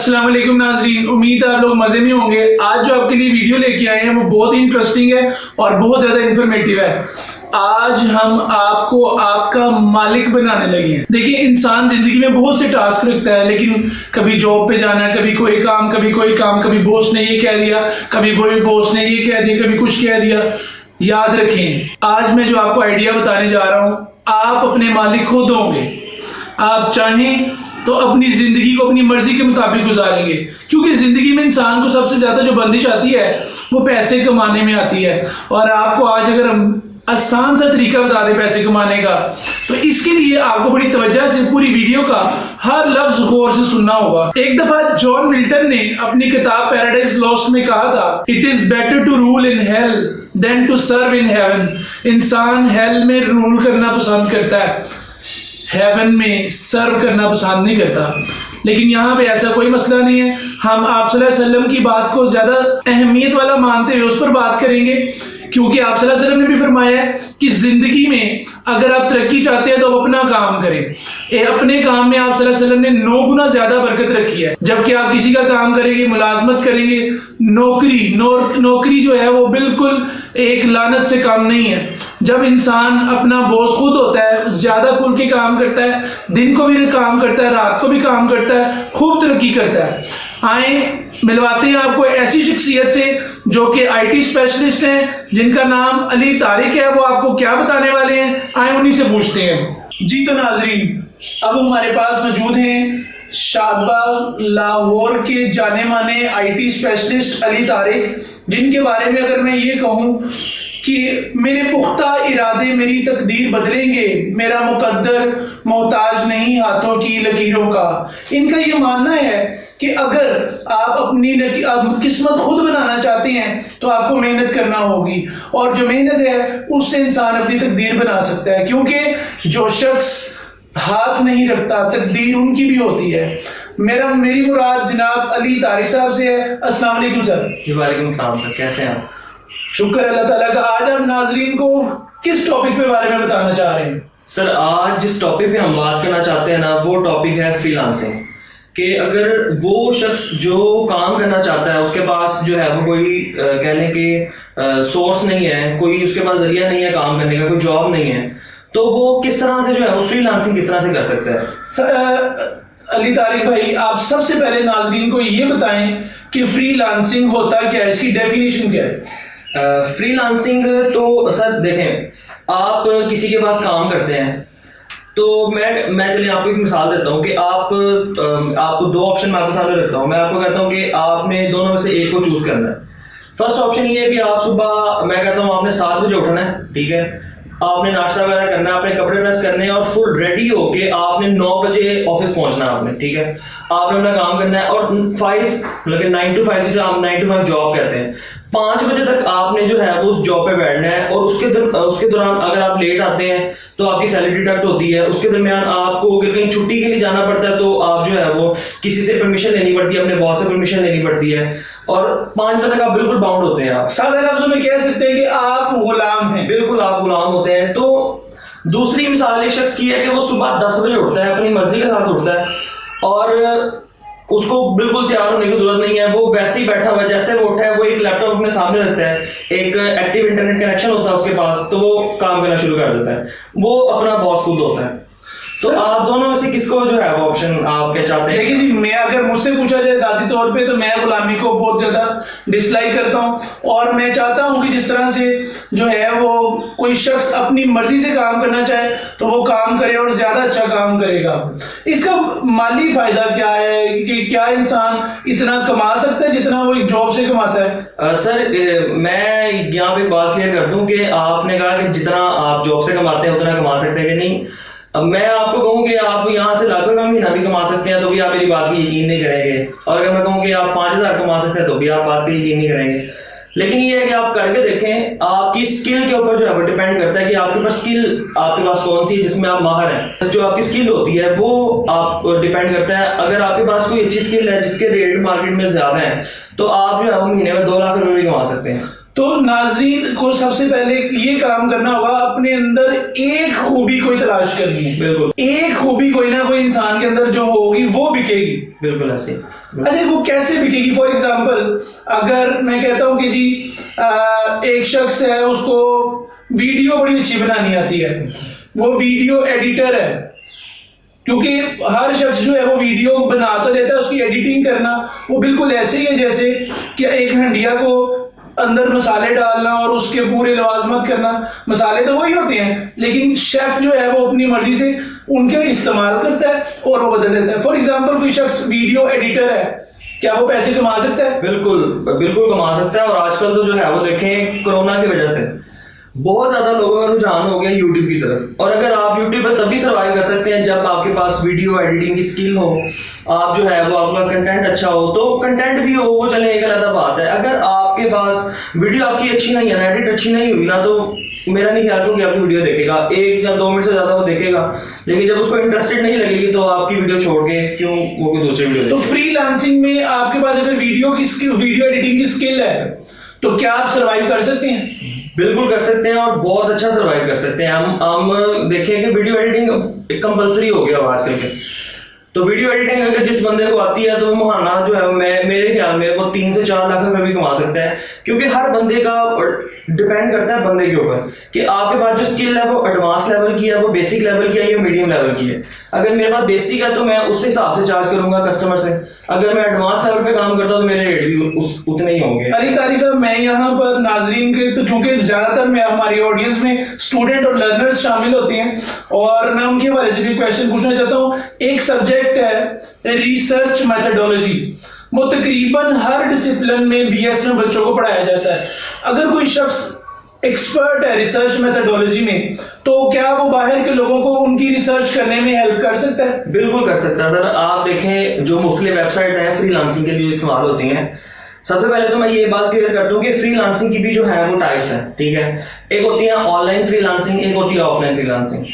अस्सलाम वालेकुम नाज़रीन, उम्मीद है आप लोग मजे में होंगे। आज जो आपके लिए वीडियो लेके आए हैं वो बहुत ही इंटरेस्टिंग है और बहुत ज्यादा इंफॉर्मेटिव है। आज हम आपको आपका मालिक बनाने लगे हैं। देखिए, इंसान जिंदगी में बहुत से टास्क रखता है, लेकिन कभी जॉब पे जाना है, कभी कोई काम, कभी बॉस ने ये कह दिया, कभी कोई बॉस ने ये कह दिया, कभी कुछ कह दिया। याद रखें, आज मैं जो आपको आइडिया बताने जा रहा हूँ, आप अपने मालिक खुद होंगे। आप चाहें तो अपनी जिंदगी को अपनी मर्जी के मुताबिक गुजारेंगे, क्योंकि जिंदगी में इंसान को सबसे ज्यादा जो बंदिश आती है वो पैसे कमाने में आती है। और आपको आज अगर हम आसान सा तरीका बता दें पैसे कमाने का, तो इसके लिए आपको बड़ी तवज्जो से पूरी वीडियो का हर लफ्ज गौर से सुनना होगा। एक दफा जॉन मिल्टन ने अपनी किताब पैराडाइज लॉस्ट में कहा था, it is better to rule in hell than to serve in heaven. इंसान हेल में रूल करना पसंद करता है, हेवन में सर्व करना पसंद नहीं करता। लेकिन यहाँ पे ऐसा कोई मसला नहीं है। हम आप सल्लल्लाहु अलैहि वसल्लम की बात को ज्यादा अहमियत वाला मानते हुए उस पर बात करेंगे, क्योंकि आप सल्लल्लाहु अलैहि वसल्लम ने भी फरमाया है कि जिंदगी में अगर आप तरक्की चाहते हैं तो अपना काम करें। अपने काम में आप सल्लल्लाहु अलैहि वसल्लम ने 9 गुना ज्यादा बरकत रखी है। जबकि आप किसी का काम करेंगे, मुलाजमत करेंगे, नौकरी जो है वो बिल्कुल एक लानत से कम नहीं है। जब इंसान अपना बॉस खुद होता है, ज्यादा खुल के काम करता है, दिन को भी काम करता है, रात को भी काम करता है, खूब तरक्की करता है। आए मिलवाते हैं आपको ऐसी शख्सियत से जो कि आईटी स्पेशलिस्ट हैं, जिनका नाम अली तारिक है। वो आपको क्या बताने वाले हैं, आए उन्हीं से पूछते हैं। जी तो नाजरीन, अब हमारे पास मौजूद हैं शादबाग लाहौर के जाने माने आईटी स्पेशलिस्ट अली तारिक, जिनके बारे में अगर मैं ये कहूँ कि मेरे पुख्ता इरादे मेरी तकदीर बदलेंगे, मेरा मुकद्दर मोहताज नहीं हाथों की लकीरों का। इनका ये मानना है कि अगर आप अपनी किस्मत खुद बनाना चाहते हैं तो आपको मेहनत करना होगी, और जो मेहनत है उससे इंसान अपनी तकदीर बना सकता है। क्योंकि जो शख्स हाथ नहीं रखता, तकदीर उनकी भी होती है। मेरी मुराद जनाब अली तारिक साहब से है। अस्सलाम वालेकुम सर। वालेकुम सलाम सर, कैसे हैं आप? शुक्र अल्लाह ताला का। आज आप नाजरीन को किस टॉपिक पे बारे में बताना चाह रहे हैं? सर, आज जिस टॉपिक पे हम बात करना चाहते हैं ना, वो टॉपिक है फ्रीलांसिंग। कि अगर वो शख्स जो काम करना चाहता है, उसके पास जो है वो कोई कह लें कि सोर्स नहीं है, कोई उसके पास जरिया नहीं है काम करने का, कोई जॉब नहीं है, तो वो किस तरह से जो है वो फ्रीलांसिंग किस तरह से कर सकता है? अली तारिक भाई, आप सबसे पहले नाजरीन को ये बताएं कि फ्रीलांसिंग होता क्या है, इसकी डेफिनेशन क्या है? फ्रीलांसिंग तो सर देखें, आप किसी के पास काम करते हैं तो मैं चलिए आपको एक मिसाल देता हूँ कि आपको 2 ऑप्शन मैं आपके सामने रखता हूँ। मैं आपको कहता हूँ कि आपने दोनों में से एक को चूज करना है। फर्स्ट ऑप्शन ये है कि आप सुबह, मैं कहता हूँ आपने 7 बजे उठना है, ठीक है, आपने नाश्ता वगैरह करना है, अपने कपड़े प्रेस करने हैं और फुल रेडी होके आपने 9 बजे ऑफिस पहुंचना है आपने, ठीक है, आपने अपना काम करना है और 9 to 5 जिसे हम 9 to 5 जॉब कहते हैं, 5 बजे तक आपने जो है वो उस जॉब पे बैठना है। और उसके दौरान अगर आप लेट आते हैं तो आपकी सैलरी डिडक्ट होती है। उसके दरमियान आपको अगर कहीं छुट्टी के लिए जाना पड़ता है तो आप जो है वो किसी से परमिशन लेनी पड़ती है, अपने बॉस से परमिशन लेनी पड़ती है। और 5 बजे तक आप बिल्कुल बाउंड होते हैं। आप साधारण लफ्जों में कह सकते हैं कि आप गुलाम हैं। बिल्कुल आप गुलाम होते हैं। तो दूसरी मिसाल एक शख्स की है कि वो सुबह 10 बजे उठता है, अपनी मर्जी के साथ उठता है और उसको बिल्कुल तैयार होने की जरूरत नहीं है, वो वैसे ही बैठा हुआ है, जैसे वो उठा है वो एक लैपटॉप अपने सामने रखता है, एक एक्टिव इंटरनेट कनेक्शन होता है उसके पास, तो वो काम करना शुरू कर देता है। वो अपना बॉस खुद होता है। तो आप दोनों में से किसको जो है वो ऑप्शन आप क्या चाहते हैं? देखिए जी, मैं अगर मुझसे पूछा जाए जाती तौर पे तो मैं गुलामी को बहुत ज्यादा डिसलाइक करता हूं, और मैं चाहता हूं कि जिस तरह से जो है वो कोई शख्स अपनी मर्जी से काम करना चाहे तो वो काम करे और ज्यादा अच्छा काम करेगा। इसका माली फायदा क्या है कि क्या इंसान इतना कमा सकता है जितना वो एक जॉब से कमाता है? सर, मैं यहाँ पे बात क्लियर कर दूं कि आपने कहा कि जितना आप जॉब से कमाते हैं उतना कमा सकते हैं कि नहीं। अब मैं आपको कहूँ कि आप यहाँ से लाखों का महीना भी कमा सकते हैं तो भी आप मेरी बात की यकीन नहीं करेंगे, और अगर मैं कहूँ कि आप 5000 कमा सकते हैं तो भी आप बात की यकीन नहीं करेंगे। लेकिन ये है कि आप करके देखें, आपकी स्किल के ऊपर जो है वो डिपेंड करता है कि आपके पास स्किल आपके पास कौन सी है जिसमें आप माहिर हैं। जो आपकी स्किल होती है वो आप डिपेंड करता है। अगर आपके पास कोई अच्छी स्किल है जिसके रेट मार्केट में ज्यादा है तो आप जो है वो महीने में 2 लाख रुपए भी कमा सकते हैं। तो नाज़रीन को सबसे पहले ये काम करना होगा, अपने अंदर एक खूबी कोई तलाश करनी है। बिल्कुल, एक खूबी कोई ना कोई इंसान के अंदर जो होगी वो बिकेगी। बिल्कुल ऐसे। अच्छा, वो कैसे बिकेगी? फॉर एग्जांपल, अगर मैं कहता हूँ कि जी एक शख्स है, उसको वीडियो बड़ी अच्छी बनानी आती है, वो वीडियो एडिटर है, क्योंकि हर शख्स जो है वो वीडियो बनाता रहता है, उसकी एडिटिंग करना वो बिल्कुल ऐसे ही है जैसे कि एक हंडिया को अंदर मसाले डालना और उसके पूरे लवाजमत करना। मसाले तो वही होते हैं, लेकिन शेफ जो है वो अपनी मर्जी से उनके इस्तेमाल करता है और वो बदल देता है। फॉर एग्जांपल, कोई शख्स वीडियो एडिटर है, क्या वो पैसे कमा सकता है? बिल्कुल बिल्कुल कमा सकता है। और आजकल तो जो है वो देखें, कोरोना की वजह से बहुत ज्यादा लोगों का रुझान हो गया यूट्यूब की तरफ। और अगर आप यूट्यूब पर तभी सर्वाइव कर सकते हैं जब आपके पास वीडियो एडिटिंग की स्किल हो, आप जो है वो आपका कंटेंट अच्छा हो। तो कंटेंट भी हो वो चले, एक अलग बात है। अगर आपके पास वीडियो आपकी अच्छी नहीं है, एडिट अच्छी नहीं हुई ना, तो मेरा नहीं ख्याल कि आपकी वीडियो देखेगा। 1 या 2 मिनट से ज्यादा वो देखेगा, लेकिन जब उसको इंटरेस्टेड नहीं लगेगी तो आपकी वीडियो छोड़ के क्यों वो कोई दूसरी वीडियो। तो फ्रीलांसिंग में आपके पास अगर वीडियो एडिटिंग की स्किल है तो क्या आप सर्वाइव कर सकते हैं? बिल्कुल कर सकते हैं, और बहुत अच्छा सर्वाइव कर सकते हैं। हम देखें कि वीडियो एडिटिंग कंपलसरी हो गया आजकल के। तो वीडियो एडिटिंग अगर जिस बंदे को आती है तो महाना जो है मेरे ख्याल में वो 3 से 4 लाख रुपए भी कमा सकता है, क्योंकि हर बंदे का डिपेंड करता है बंदे के ऊपर कि आपके पास जो स्किल है वो एडवांस लेवल की है, वो बेसिक लेवल की है या मीडियम लेवल की है। अगर मेरे पास बेसिक है तो मैं उस हिसाब से चार्ज करूंगा कस्टमर से। अगर मैं एडवांस लेवल पे काम करता हूं तो मेरे रेट भी उतने ही होंगे। अली कारी साहब, मैं यहाँ पर नाजरीन के, तो क्योंकि ज्यादातर में हमारी ऑडियंस में स्टूडेंट और लर्नर्स शामिल होते हैं, और मैं उनके हवाले से भी क्वेश्चन पूछना चाहता हूँ। एक सब्जेक्ट है रिसर्च मेथडोलॉजी, वो तकरीबन हर डिसिप्लिन में बीएस में बच्चों को पढ़ाया जाता है। अगर कोई शख्स एक्सपर्ट है रिसर्च मेथडोलॉजी में, तो क्या वो बाहर के लोगों को उनकी रिसर्च करने में हेल्प कर सकता है? बिल्कुल कर सकता है सर। आप देखें जो मुख्तलिफ वेबसाइट्स हैं फ्रीलांसिंग के लिए इस्तेमाल होती हैं, सबसे पहले तो मैं ये बात क्लियर कर दूं कि फ्रीलांसिंग की भी जो है वो टाइप्स हैं, ठीक है। एक होती है ऑनलाइन फ्रीलांसिंग, एक होती है ऑफलाइन फ्रीलांसिंग।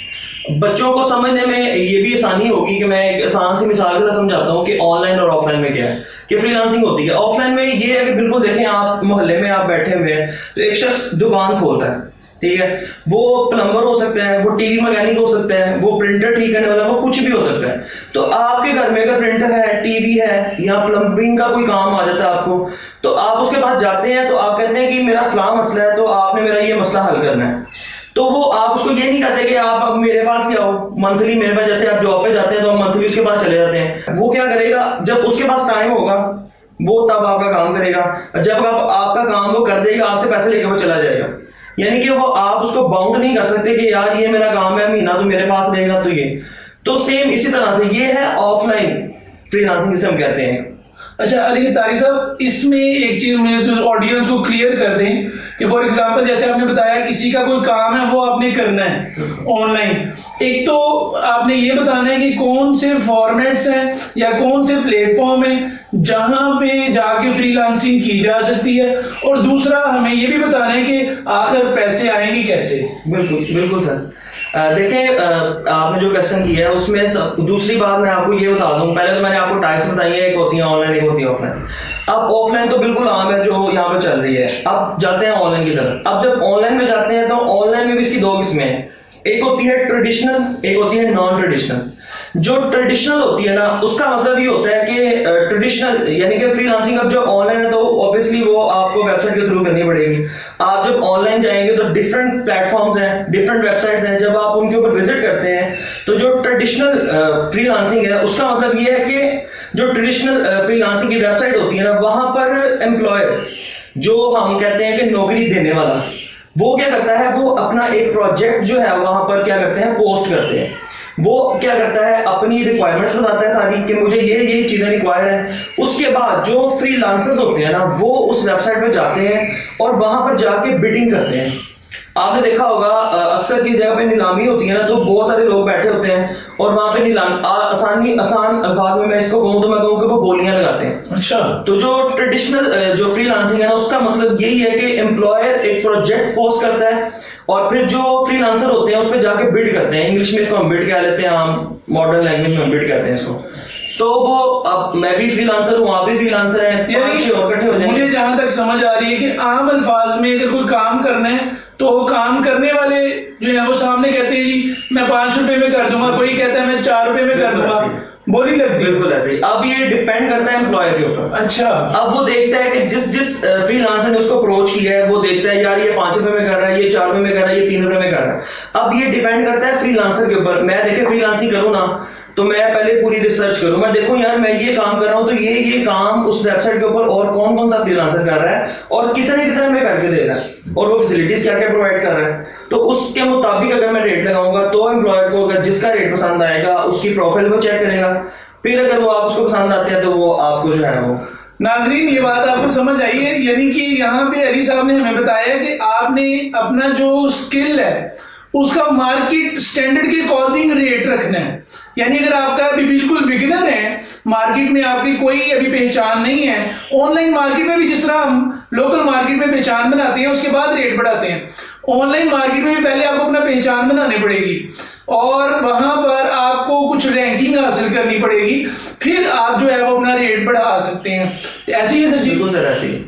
बच्चों को समझने में ये भी आसानी होगी कि मैं एक आसान सी मिसाल के साथ समझाता हूँ कि ऑनलाइन और ऑफलाइन में क्या है कि फ्रीलांसिंग होती है। ऑफलाइन में ये है कि बिल्कुल देखें, आप मोहल्ले में आप बैठे हुए हैं, तो एक शख्स दुकान खोलता है, ठीक है। वो प्लम्बर हो सकता है, वो टीवी मैकेनिक हो सकता है, वो प्रिंटर ठीक करने वाला, वो कुछ भी हो सकता है। तो आपके घर में अगर प्रिंटर है, टीवी है या प्लम्बिंग का कोई काम आ जाता है आपको, तो आप उसके पास जाते हैं, तो आप कहते हैं कि मेरा फलां मसला है, तो आपने मेरा ये मसला हल करना है। तो वो आप उसको ये नहीं कहते कि आप अब मेरे पास क्या हो मंथली, मेरे पास, जैसे आप जॉब पे जाते हैं तो आप मंथली उसके पास चले जाते हैं। वो क्या करेगा, जब उसके पास टाइम होगा वो तब आपका काम करेगा, जब आपका काम वो कर देगा, आपसे पैसे लेकर वो चला जाएगा। यानी कि वो आप उसको बाउंड नहीं कर सकते कि यार ये मेरा काम है, महीना तो मेरे पास रहेगा। तो ये तो सेम इसी तरह से ये है ऑफलाइन फ्रीलांसिंग, जिसे हम कहते हैं। अच्छा अली तारी साहब, इसमें एक चीज मुझे तो ऑडियंस को क्लियर कर दें कि फॉर एग्जांपल जैसे आपने बताया किसी का कोई काम है वो आपने करना है ऑनलाइन, एक तो आपने ये बताना है कि कौन से फॉर्मेट्स हैं या कौन से प्लेटफॉर्म हैं जहां पे जाके फ्रीलांसिंग की जा सकती है, और दूसरा हमें ये भी बताना है कि आखिर पैसे आएंगे कैसे। बिल्कुल बिल्कुल सर। देखें, आपने जो क्वेश्चन किया है उसमें दूसरी बात मैं आपको ये बता दूं। पहले तो मैंने आपको टाइप्स बताई है, एक होती है ऑनलाइन, एक होती है ऑफलाइन। अब ऑफलाइन तो बिल्कुल आम है जो यहाँ पे चल रही है। अब जाते हैं ऑनलाइन की तरफ। अब जब ऑनलाइन में जाते हैं तो ऑनलाइन में भी इसकी 2 किस्में हैं, एक होती है ट्रेडिशनल, एक होती है नॉन ट्रेडिशनल। जो ट्रेडिशनल होती है ना, उसका मतलब ये होता है कि ट्रेडिशनल यानी कि फ्रीलांसिंग अब जो ऑनलाइन है तो ऑब्वियसली वो आपको वेबसाइट के थ्रू करनी पड़ेगी। आप जब ऑनलाइन जाएंगे तो डिफरेंट प्लेटफॉर्म्स हैं, डिफरेंट वेबसाइट्स हैं, जब आप उनके ऊपर विजिट करते हैं तो जो ट्रेडिशनल फ्रीलांसिंग है उसका मतलब ये है कि जो ट्रेडिशनल फ्रीलांसिंग की वेबसाइट होती है ना, वहां पर एम्प्लॉयर जो हम कहते हैं कि नौकरी देने वाला, वो क्या करता है, वो अपना एक प्रोजेक्ट जो है वहां पर क्या करते हैं, पोस्ट करते हैं। वो क्या करता है, अपनी रिक्वायरमेंट्स बताता है सारी कि मुझे ये चीजें रिक्वायर है। उसके बाद जो फ्रीलांसर्स होते हैं ना, वो उस वेबसाइट पे जाते हैं और वहां पर जाके बिडिंग करते हैं। आपने देखा होगा अक्सर की जगह पे नीलामी होती है ना, तो बहुत सारे लोग बैठे होते हैं और वहां पे आसान अल्फाज में मैं इसको कहूँ तो मैं कहूँ कि वो बोलियां लगाते हैं। अच्छा, तो जो ट्रेडिशनल जो फ्रीलांसिंग है ना, उसका मतलब यही है कि एम्प्लॉयर एक प्रोजेक्ट पोस्ट करता है और फिर जो फ्रीलांसर होते हैं उस पर जाके बिड करते हैं। इंग्लिश में इसको हम बिड कह लेते हैं, हम मॉडर्न लैंग्वेज में बिड कहते हैं इसको। तो वो अब मैं भी फ्रीलांसर हूँ, आप भी फ्रीलांसर हैं, यानी और इकट्ठे हो जाएंगे। मुझे जहां तक समझ आ रही है कि आम अल्फाज में अगर कोई काम करना है तो काम करने वाले जो है वो सामने कहते हैं जी मैं 5 रुपए में कर दूंगा, कोई कहता है मैं 4 रुपए में कर दूंगा, बोली लगती है। बिल्कुल ऐसे ही। अब ये डिपेंड करता है एम्प्लॉयर के ऊपर। अच्छा, अब वो देखता है कि जिस फ्रीलांसर ने उसको अप्रोच किया है वो देखता है यार ये 5 रुपए में कर रहा है, ये 4 रुपए में कर रहा है, ये 3 रुपए में कर रहा है। अब ये डिपेंड करता है फ्रीलांसर के ऊपर। मैं देखे फ्रीलांसिंग करूँ ना तो मैं पहले पूरी रिसर्च करूँ, मैं देखूं यार मैं ये काम कर रहा हूँ तो ये काम उस वेबसाइट के ऊपर और कौन कौन सा फ्रीलांसर कर रहा है और कितने कितने में करके दे रहा है और वो फैसिलिटीज क्या क्या प्रोवाइड कर रहा है। तो उसके मुताबिक अगर मैं रेट लगाऊंगा तो एम्प्लॉयर को अगर जिसका रेट पसंद आएगा उसकी प्रोफाइल को चेक करेगा, फिर अगर वो आप उसको पसंद आते हैं तो वो आपको जो है वो। नाजरीन ये बात आपको समझ आई है, यानी कि यहाँ पे अली साहब ने हमें बताया कि आपने अपना जो स्किल है उसका मार्केट स्टैंडर्ड के अकॉर्डिंग रेट रखना है। यानी अगर आपका अभी बिल्कुल बिगिनर है, मार्केट में आपकी कोई अभी पहचान नहीं है, ऑनलाइन मार्केट में भी जिस तरह हम लोकल मार्केट में पहचान बनाते हैं उसके बाद रेट बढ़ाते हैं, ऑनलाइन मार्केट में भी पहले आपको अपना पहचान बनानी पड़ेगी और वहां पर आपको कुछ रैंकिंग हासिल करनी पड़ेगी, फिर आप जो है वो अपना रेट बढ़ा सकते हैं। ऐसी है सर जी? बिल्कुल सर ऐसे ही।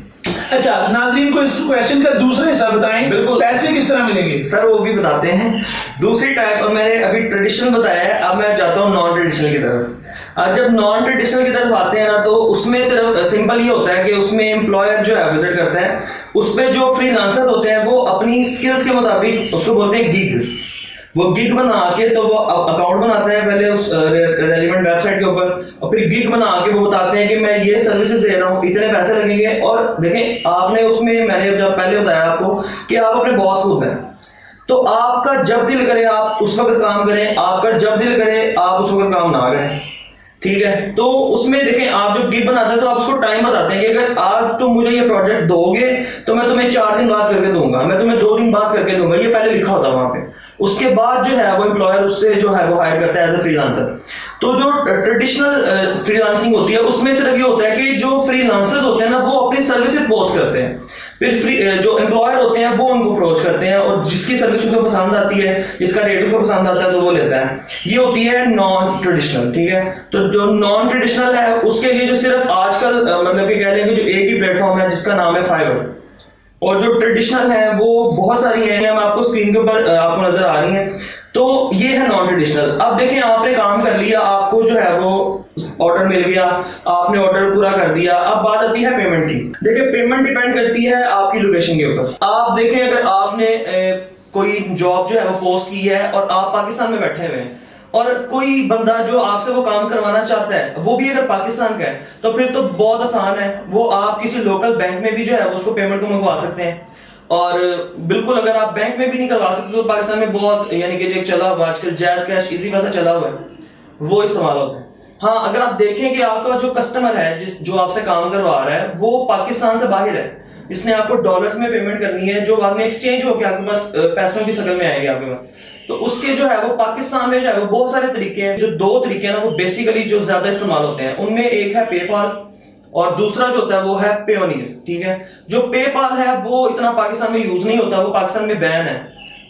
अच्छा, नाज़रीन को इस क्वेश्चन का दूसरा हिस्सा बताएं, बिल्कुल। पैसे किस तरह मिलेंगे सर वो भी बताते हैं। दूसरी टाइप, अब मैंने अभी ट्रेडिशनल बताया है, अब मैं जाता हूँ नॉन ट्रेडिशनल की तरफ। अब जब नॉन ट्रेडिशनल की तरफ आते हैं ना तो उसमें सिर्फ सिंपल ये होता है कि उसमें एम्प्लॉयर जो है विजिट करता है, उसमें जो फ्रीलांसर होते हैं वो अपनी स्किल्स के मुताबिक उसको बोलते हैं गिग। वो गिग बना के तो वो अकाउंट बनाते हैं पहले उस रेलिवेंट वेबसाइट के ऊपर और फिर गिग बना के वो बताते हैं कि मैं ये सर्विसेज दे रहा हूँ, इतने पैसे लगेंगे। और देखें आपने उसमें मैंने जब पहले बताया आपको कि आप अपने बॉस को होते हैं, तो आपका जब दिल करे आप उस वक्त काम करें, आपका जब दिल करे आप उस वक्त काम ना करें, ठीक है। तो उसमें देखें आप जब गिग बनाते हैं तो आप उसको टाइम बताते हैं कि अगर आज तुम मुझे ये प्रोजेक्ट दोगे तो मैं तुम्हें 4 दिन बाद करके दूंगा, मैं तुम्हें 2 दिन बाद करके दूंगा, ये पहले लिखा होता है वहां पे। उसके बाद जो है वो एम्प्लॉयर उससे जो है वो हायर करता है एज ए फ्रीलांसर। तो जो ट्रेडिशनल फ्रीलांसिंग होती है उसमें सिर्फ ये होता है कि जो फ्रीलांसर्स होते हैं ना वो अपनी सर्विसेज पोस्ट करते हैं, फिर जो एम्प्लॉयर होते हैं वो उनको अप्रोच करते हैं और जिसकी सर्विस उनको पसंद आती है, जिसका रेट उसको पसंद आता है तो वो लेता है। ये होती है नॉन ट्रेडिशनल, ठीक है। तो जो नॉन ट्रेडिशनल है उसके लिए जो सिर्फ आजकल मतलब कि कह लेंगे जो एक ही प्लेटफॉर्म है जिसका नाम है फाइवर, और जो ट्रेडिशनल है वो बहुत सारी हैं, हम आपको स्क्रीन के ऊपर आपको नजर आ रही हैं। तो ये है नॉन ट्रेडिशनल। अब देखें आपने काम कर लिया, आपको जो है वो ऑर्डर मिल गया, आपने ऑर्डर पूरा कर दिया, अब बात आती है पेमेंट की। देखिए पेमेंट डिपेंड करती है आपकी लोकेशन के ऊपर। आप देखें अगर आपने कोई जॉब जो है वो पोस्ट की है और आप पाकिस्तान में बैठे हुए हैं और कोई बंदा जो आपसे वो काम करवाना चाहता है वो भी अगर पाकिस्तान का है तो फिर तो बहुत आसान है, वो आप किसी लोकल बैंक में भी जो है वो उसको पेमेंट को मंगवा सकते हैं। और बिल्कुल अगर आप बैंक में भी नहीं करवा सकते तो पाकिस्तान में बहुत यानी कि जो चला हुआ आजकल जैज कैश इजी पैसा चला हुआ है वो इस्तेमाल होता है। हाँ, अगर आप देखें कि आपका जो कस्टमर है जो आपसे काम करवा रहा है वो पाकिस्तान से बाहर है, इसने आपको डॉलर्स में पेमेंट करनी है जो बाद में एक्सचेंज होकर आपके पास पैसों की शक्ल में आएगी आपके पास, तो उसके जो है वो पाकिस्तान में जो है वो बहुत सारे तरीके हैं। जो 2 तरीके हैं ना वो बेसिकली जो ज्यादा इस्तेमाल होते हैं उनमें एक है पेपाल और दूसरा जो होता है वो है पेयोनियर, ठीक है। जो पेपाल है वो इतना पाकिस्तान में यूज नहीं होता, वो पाकिस्तान में बैन है।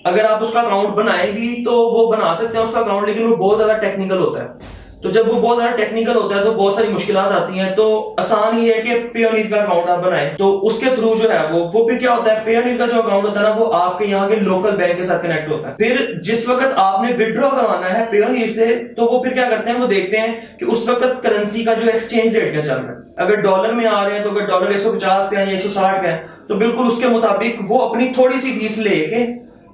अगर आप उसका अकाउंट बनाएंगी तो वो बना सकते हैं उसका अकाउंट, लेकिन वो बहुत ज्यादा टेक्निकल होता है। तो जब वो बहुत ज्यादा टेक्निकल होता है तो बहुत सारी मुश्किलात आती हैं, तो आसान ही है कि पेयोनियर का अकाउंट आप बनाएं। तो उसके थ्रू जो है वो फिर क्या होता है, पेयोनियर का जो अकाउंट होता है ना वो आपके यहाँ के लोकल बैंक के साथ कनेक्ट होता है। फिर जिस वक्त आपने विड्रॉ करवाना है पेयोनियर से तो वो फिर क्या करते हैं, वो देखते हैं कि उस वक्त करेंसी का जो एक्सचेंज रेट क्या चल रहा है। अगर डॉलर में आ रहे हैं तो अगर डॉलर 150 का है या 160 का है तो बिल्कुल उसके मुताबिक वो अपनी थोड़ी सी फीस लेके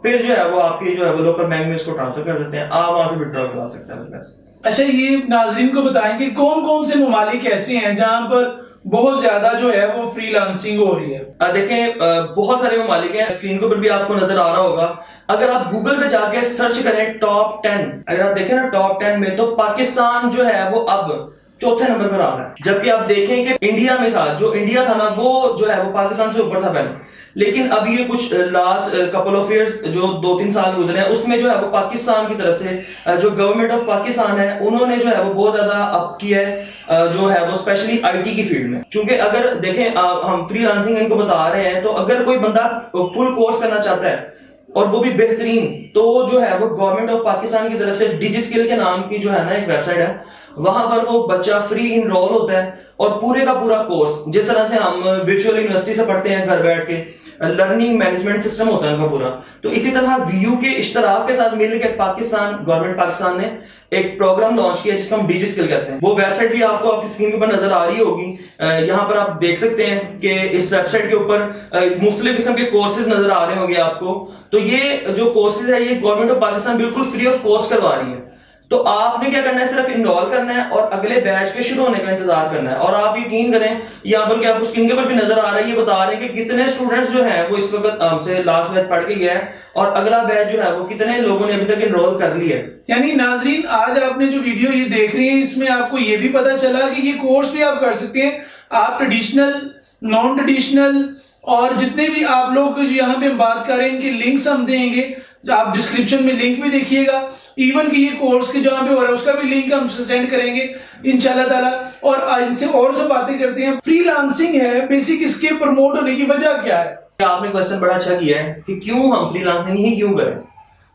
फिर जो है वो आपकी जो है वो लोकल बैंक में इसको ट्रांसफर कर देते हैं, आप वहां से विड्रॉ करवा सकते हैं पैसे। अच्छा, ये नाजरीन को बताएं कि कौन कौन से ममालिक ऐसे हैं जहां पर बहुत ज्यादा जो है वो फ्रीलांसिंग हो रही है। देखें बहुत सारे ममालिक हैं, स्क्रीन के ऊपर भी आपको नजर आ रहा होगा। अगर आप गूगल पे जाके सर्च करें टॉप 10, अगर आप देखें ना टॉप 10 में तो पाकिस्तान जो है वो अब चौथे नंबर पर आ रहा है। जबकि आप देखें कि इंडिया में था, जो इंडिया था ना वो जो है वो पाकिस्तान से ऊपर था पहले, लेकिन अब ये कुछ लास्ट कपल ऑफ इयर्स जो 2-3 साल गुजरे हैं उसमें जो है वो पाकिस्तान की तरफ से जो गवर्नमेंट ऑफ पाकिस्तान है उन्होंने जो है वो बहुत ज्यादा अप किया है जो है वो स्पेशली आईटी की फील्ड में। क्योंकि अगर देखें हम फ्रीलांसिंग इनको बता रहे हैं तो अगर कोई बंदा फुल कोर्स करना चाहता है और वो भी बेहतरीन, तो जो है वो गवर्नमेंट ऑफ पाकिस्तान की तरफ से डिजिस्किल के नाम की जो है ना एक वेबसाइट है, वहां पर वो बच्चा फ्री इनरोल होता है और पूरे का पूरा कोर्स, जिस तरह से हम वर्चुअल यूनिवर्सिटी से पढ़ते हैं घर बैठ के, लर्निंग मैनेजमेंट सिस्टम होता है उनका पूरा, तो इसी तरह वीयू के इश्तराक के साथ मिलकर गवर्नमेंट पाकिस्तान ने एक प्रोग्राम लॉन्च किया जिसको हम डिजी स्किल कहते हैं। वो वेबसाइट भी आपको आपकी स्क्रीन के ऊपर नजर आ रही होगी। यहाँ पर आप देख सकते हैं कि इस वेबसाइट के ऊपर मुख्तलिफ किस्म के कोर्सेज नजर आ रहे होंगे आपको। तो ये जो कोर्सेज है ये गवर्नमेंट ऑफ पाकिस्तान बिल्कुल फ्री ऑफ कॉस्ट करवा रही है। तो आपने क्या करना है, सिर्फ इनरोल करना है और अगले बैच के शुरू होने का इंतजार करना है। और आप यकीन करें, यहाँ पर आपको स्क्रीन के ऊपर भी नजर आ रही है, बता रहे हैं कि कितने स्टूडेंट्स जो हैं वो इस वक्त हमसे लास्ट बैच पढ़ के गया है और अगला बैच जो है वो कितने लोगों ने अभी तक इनरोल कर लिया है। यानी नाजरीन, आज आपने जो वीडियो ये देख रही है इसमें आपको ये भी पता चला कि ये कोर्स भी आप कर सकते हैं। आप ट्रेडिशनल, नॉन ट्रेडिशनल और जितने भी आप लोग यहाँ पे बात कर रहे हैं इनके लिंक्स हम देंगे, आप डिस्क्रिप्शन में लिंक भी देखिएगा। इवन कि ये कोर्स के जहाँ पे हो रहा है उसका भी लिंक हम सेंड करेंगे इंशाल्लाह ताला। और इनसे और से बातें करते हैं। फ्रीलांसिंग है बेसिक, इसके प्रमोट होने की वजह क्या है? आपने क्वेश्चन बड़ा अच्छा किया है कि क्यों हम फ्रीलांसिंग ही क्यों करें।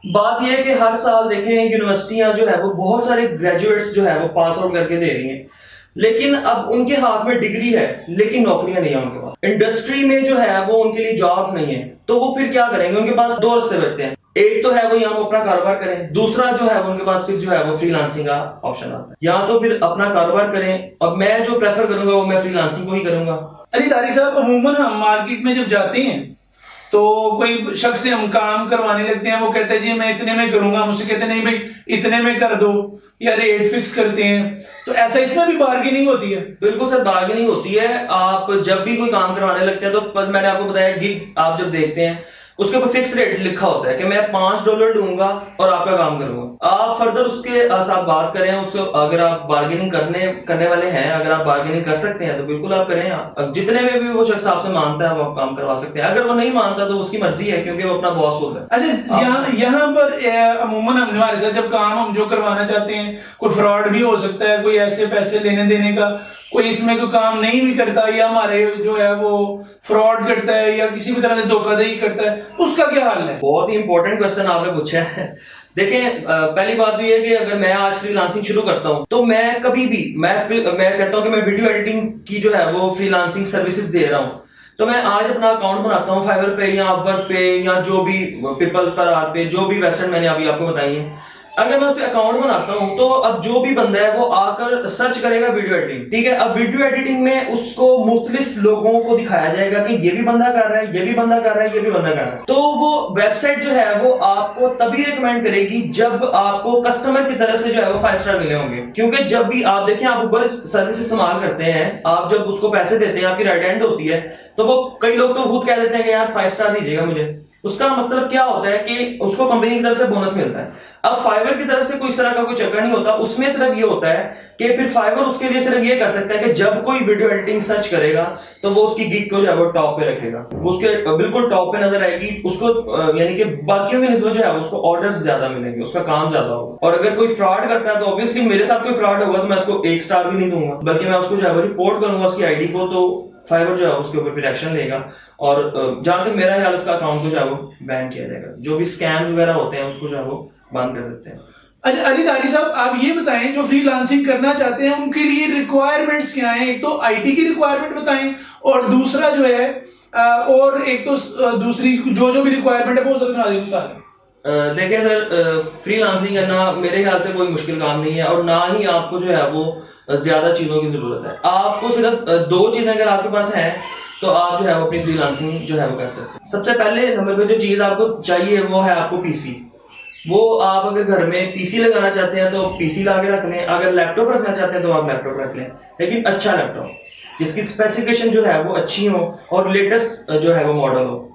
बात यह है कि हर साल देखें यूनिवर्सिटियां जो है वो बहुत सारे ग्रेजुएट्स जो है वो पास आउट करके दे रही हैं, लेकिन अब उनके हाथ में डिग्री है लेकिन नौकरियां नहीं है उनके पास, इंडस्ट्री में जो है वो उनके लिए जॉब्स नहीं है। तो वो फिर क्या करेंगे? उनके पास दो रास्ते बचते हैं। एक तो है वो यहाँ वो अपना कारोबार करें, दूसरा जो है वो उनके पास फिर जो है वो फ्रीलांसिंग का ऑप्शन आता है। या तो फिर अपना कारोबार करें, और मैं जो प्रेफर करूंगा वो मैं फ्रीलांसिंग को ही करूंगा। अली तारिक साहब, अमूमन हम मार्केट में जब जाते हैं तो कोई शख्स से हम काम करवाने लगते हैं, वो कहते हैं जी मैं इतने में करूंगा, मुझसे कहते हैं नहीं भाई इतने में कर दो, या रेट फिक्स करते हैं। तो ऐसा इसमें भी बार्गेनिंग होती है? बिल्कुल सर, बार्गेनिंग होती है। आप जब भी कोई काम करवाने लगते हैं तो बस मैंने आपको बताया, गिग आप जब देखते हैं उसके ऊपर फिक्स रेट लिखा होता है कि मैं $5 दूंगा और आपका काम करूंगा। आप फर्दर उसके साथ बात करें, उसको अगर आप बार्गेनिंग करने वाले हैं, अगर आप बार्गेनिंग कर सकते हैं तो बिल्कुल आप करें। अब जितने में भी वो शख्स आपसे मानता है वो आप काम करवा सकते हैं। अगर वो नहीं मानता तो उसकी मर्जी है, क्योंकि वो अपना बॉस होता है। अच्छा, यहाँ पर अमूमन हमारे साथ जब काम हम जो करवाना चाहते हैं, कोई फ्रॉड भी हो सकता है, कोई ऐसे पैसे लेने देने का, कोई इसमें कोई काम नहीं भी करता, या हमारे जो है वो फ्रॉड करता है या किसी भी तरह से धोखाधड़ी करता है, उसका क्या हाल है? बहुत ही इंपॉर्टेंट क्वेश्चन आपने पूछा है। देखें, पहली बात तो ये है कि अगर मैं आज फ्रीलांसिंग शुरू करता हूं तो मैं कभी भी मैं कहता हूं कि मैं वीडियो एडिटिंग की जो है वो फ्रीलांसिंग सर्विसेज दे रहा हूं, तो मैं आज अपना अकाउंट बनाता हूं फाइवर पे या अपवर्क पे या जो भी पीपल पर आर पे, जो भी वेबसाइट मैंने अभी आपको बताई है। अगर मैं उस पर अकाउंट बनाता हूं तो अब जो भी बंदा है वो आकर सर्च करेगा वीडियो एडिटिंग, ठीक है। अब वीडियो एडिटिंग में उसको मुख्तलिफ लोगों को दिखाया जाएगा कि ये भी बंदा कर रहा है, ये भी बंदा कर रहा है, ये भी बंदा कर रहा है। तो वो वेबसाइट जो है वो आपको तभी रिकमेंड करेगी जब आपको कस्टमर की तरफ से जो है वो 5 स्टार मिले होंगे। क्योंकि जब भी आप देखें, आप उबर सर्विस इस्तेमाल करते हैं, आप जब उसको पैसे देते हैं, आपकी राइट हैंड होती है, तो वो कई लोग तो खुद कह देते हैं कि यार 5 स्टार दीजिएगा मुझे। उसका मतलब क्या होता है कि उसको कंपनी की तरफ से बोनस मिलता है। अब फाइवर की तरफ से कोई इस तरह का कोई चक्कर नहीं होता, उसमें सिर्फ ये होता है कि फिर फाइवर उसके लिए सिर्फ ये कर सकता है कि जब कोई वीडियो एडिटिंग सर्च करेगा तो वो उसकी गिग को जो है वो टॉप पे रखेगा, वो उसके बिल्कुल टॉप पे नजर आएगी उसको, यानी कि बाकियों की निस्बत जो है उसको ऑर्डर्स ज्यादा मिलेंगे, उसका काम ज्यादा होगा। और अगर कोई फ्रॉड करता है तो ऑब्वियसली मेरे साथ कोई फ्रॉड होगा तो मैं उसको 1 स्टार भी नहीं दूंगा, बल्कि मैं उसको जो है वो रिपोर्ट करूंगा उसकी आईडी को, तो फाइवर जो है उसके ऊपर फिर एक्शन लेगा। और जहां तक मेरा ख्याल उसका अकाउंट को जो है वो बैन किया जाएगा। जो भी स्कैम वगैरह होते हैं उसको जो है वो बंद कर देते हैं। अच्छा अली तारी साहब, आप ये बताएं जो फ्रीलांसिंग करना चाहते हैं उनके लिए रिक्वायरमेंट्स क्या हैं? एक तो आईटी की रिक्वायरमेंट बताएं, और दूसरा जो है और एक तो दूसरी जो भी रिक्वायरमेंट है वो सब बताएं। देखिए सर, फ्रीलांसिंग करना मेरे ख्याल से कोई मुश्किल काम नहीं है, और ना ही आपको जो है वो ज्यादा चीजों की जरूरत है। आपको सिर्फ 2 चीजें अगर आपके पास है तो आप जो है वो अपनी फ्रीलांसिंग जो है वो कर सकते हैं। सबसे पहले नंबर पे जो चीज आपको चाहिए वो है आपको पीसी। वो आप अगर घर में पीसी लगाना चाहते हैं तो पीसी ला के रख लें, अगर लैपटॉप रखना चाहते हैं तो आप लैपटॉप रख लें, लेकिन अच्छा लैपटॉप जिसकी स्पेसिफिकेशन जो है वो अच्छी हो और लेटेस्ट जो है वो मॉडल हो।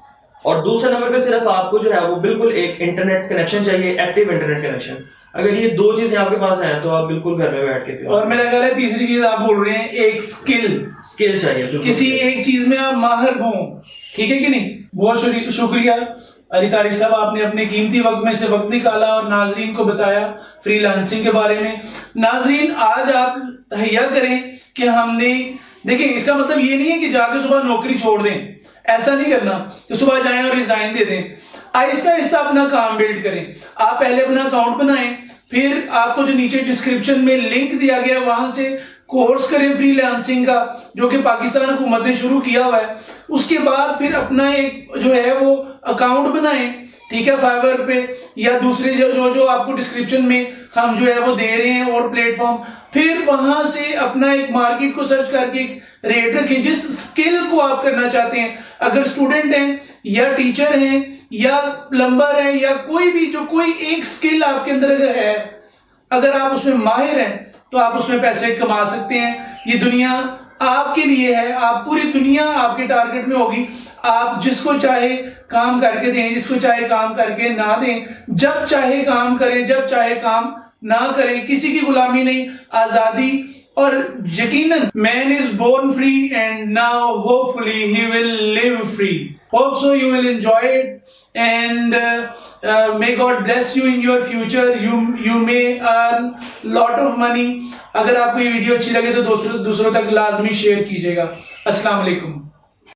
और दूसरे नंबर पे सिर्फ आपको जो है वो बिल्कुल एक इंटरनेट कनेक्शन चाहिए, एक्टिव इंटरनेट कनेक्शन। अगर ये 2 चीजें आपके पास हैं तो आप बिल्कुल घर में बैठ के, और मेरा ख्याल है तीसरी चीज आप बोल रहे हैं एक स्किल चाहिए, किसी एक चीज में आप माहिर हो, ठीक है कि नहीं? बहुत शुक्रिया अली तारिक साहब, आपने अपने कीमती वक्त में से वक्त निकाला और नाजरीन को बताया फ्रीलांसिंग के बारे में। नाजरीन, आज आप तहैया करें कि हमने, देखिए इसका मतलब ये नहीं है कि जाके सुबह नौकरी छोड़ दें, ऐसा नहीं करना कि सुबह जाएं और रिजाइन दे दें। आहिस्ता आहिस्ता अपना काम बिल्ड करें। आप पहले अपना अकाउंट बनाएं, फिर आपको जो नीचे डिस्क्रिप्शन में लिंक दिया गया है वहां से कोर्स करें फ्रीलांसिंग का, जो कि पाकिस्तान हुकूमत ने शुरू किया हुआ है। उसके बाद फिर अपना एक जो है वो अकाउंट बनाएं, ठीक है, फाइवर पे या दूसरे जो आपको डिस्क्रिप्शन में हम जो है वो दे रहे हैं और प्लेटफॉर्म। फिर वहां से अपना एक मार्केट को सर्च करके एक रेट रखें जिस स्किल को आप करना चाहते हैं। अगर स्टूडेंट हैं या टीचर हैं या प्लम्बर हैं या कोई भी जो कोई एक स्किल आपके अंदर अगर है, अगर आप उसमें माहिर हैं तो आप उसमें पैसे कमा सकते हैं। ये दुनिया आपके लिए है, आप पूरी दुनिया आपके टारगेट में होगी। आप जिसको चाहे काम करके दें, जिसको चाहे काम करके ना दें, जब चाहे काम करें, जब चाहे काम ना करें, किसी की गुलामी नहीं, आजादी। और यकीनन man is born free and now hopefully he will live free. Hope so you will enjoy it and may God bless you in your future. You may earn lot of money. अगर आपको ये video अच्छी लगे तो दूसरों तक लाजमी share कीजिएगा। अस्सलाम वालेकुम।